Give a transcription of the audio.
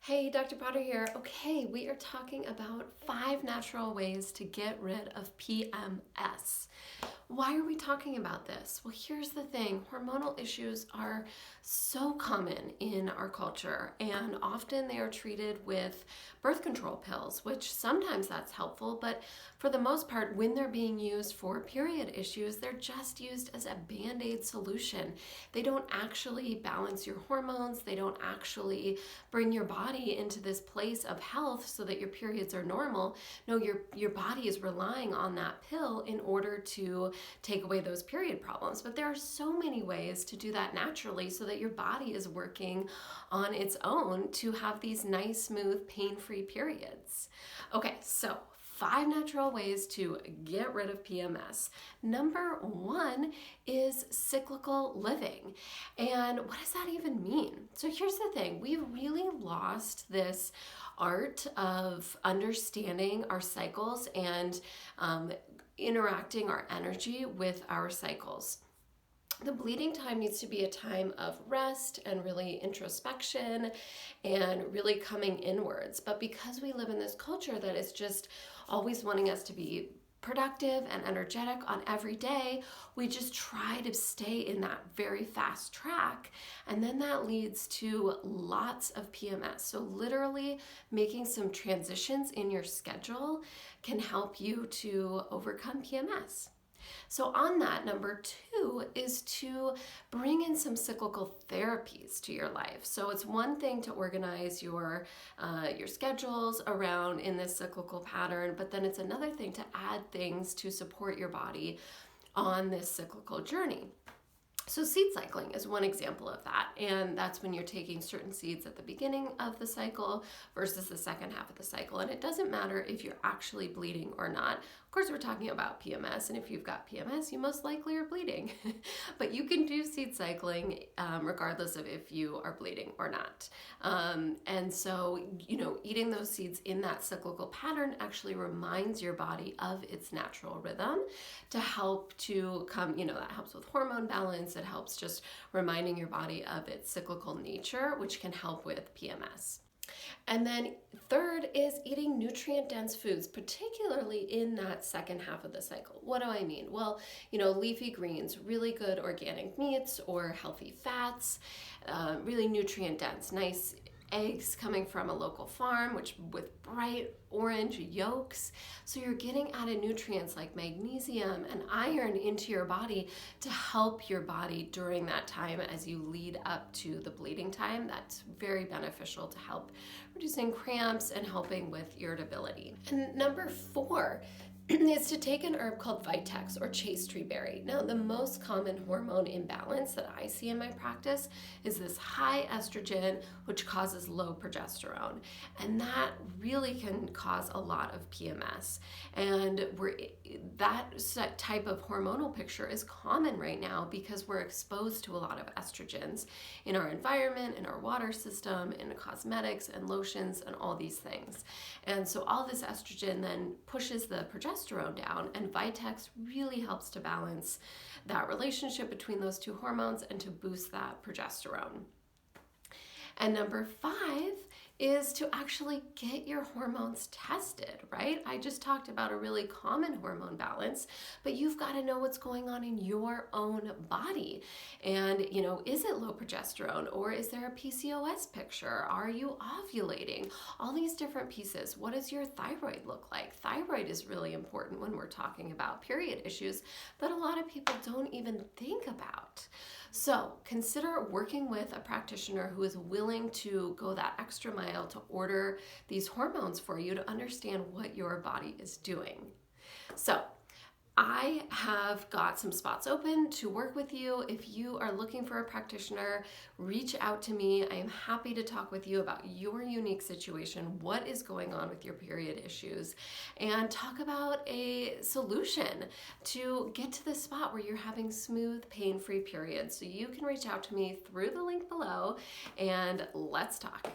Hey, Dr. Potter here. Okay, we are talking about 5 natural ways to get rid of PMS. Why are we talking about this? Well, here's the thing. Hormonal issues are so common in our culture, and often they are treated with birth control pills, which sometimes that's helpful, but for the most part, when they're being used for period issues, they're just used as a band-aid solution. They don't actually balance your hormones. They don't actually bring your body into this place of health so that your periods are normal. No, your body is relying on that pill in order to take away those period problems. But there are so many ways to do that naturally so that your body is working on its own to have these nice, smooth, pain-free periods. Okay, so 5 natural ways to get rid of PMS. Number 1 is cyclical living. And what does that even mean? So here's the thing. We've really lost this art of understanding our cycles and interacting our energy with our cycles. The bleeding time needs to be a time of rest and really introspection and really coming inwards. But because we live in this culture that is just always wanting us to be productive and energetic on every day, we just try to stay in that very fast track. And then that leads to lots of PMS. So literally making some transitions in your schedule can help you to overcome PMS. So on that, number 2 is to bring in some cyclical therapies to your life. So it's one thing to organize your schedules around in this cyclical pattern, but then it's another thing to add things to support your body on this cyclical journey. So seed cycling is one example of that, and that's when you're taking certain seeds at the beginning of the cycle versus the second half of the cycle. And it doesn't matter if you're actually bleeding or not. Of course, we're talking about PMS, and if you've got PMS, you most likely are bleeding. But you can do seed cycling regardless of if you are bleeding or not. And so, eating those seeds in that cyclical pattern actually reminds your body of its natural rhythm to help to come, that helps with hormone balance. It helps just reminding your body of its cyclical nature, which can help with PMS. And then third is eating nutrient-dense foods, particularly in that second half of the cycle. What do I mean? Well, leafy greens, really good organic meats or healthy fats, really nutrient-dense, nice eggs coming from a local farm, which with bright orange yolks. So you're getting added nutrients like magnesium and iron into your body to help your body during that time as you lead up to the bleeding time. That's very beneficial to help reducing cramps and helping with irritability. And number 4 is to take an herb called vitex or chaste tree berry. Now, the most common hormone imbalance that I see in my practice is this high estrogen, which causes low progesterone. And that really can cause a lot of PMS. And that type of hormonal picture is common right now because we're exposed to a lot of estrogens in our environment, in our water system, in cosmetics and lotions and all these things. And so all this estrogen then pushes the progesterone down, and vitex really helps to balance that relationship between those two hormones and to boost that progesterone. And number 5 is to actually get your hormones tested, right? I just talked about a really common hormone balance, but you've got to know what's going on in your own body. And, is it low progesterone, or is there a PCOS picture? Are you ovulating? All these different pieces. What does your thyroid look like? Thyroid is really important when we're talking about period issues that a lot of people don't even think about. So consider working with a practitioner who is willing to go that extra mile to order these hormones for you to understand what your body is doing. So I have got some spots open to work with you. If you are looking for a practitioner, reach out to me. I am happy to talk with you about your unique situation, what is going on with your period issues, and talk about a solution to get to the spot where you're having smooth, pain-free periods. So you can reach out to me through the link below and let's talk.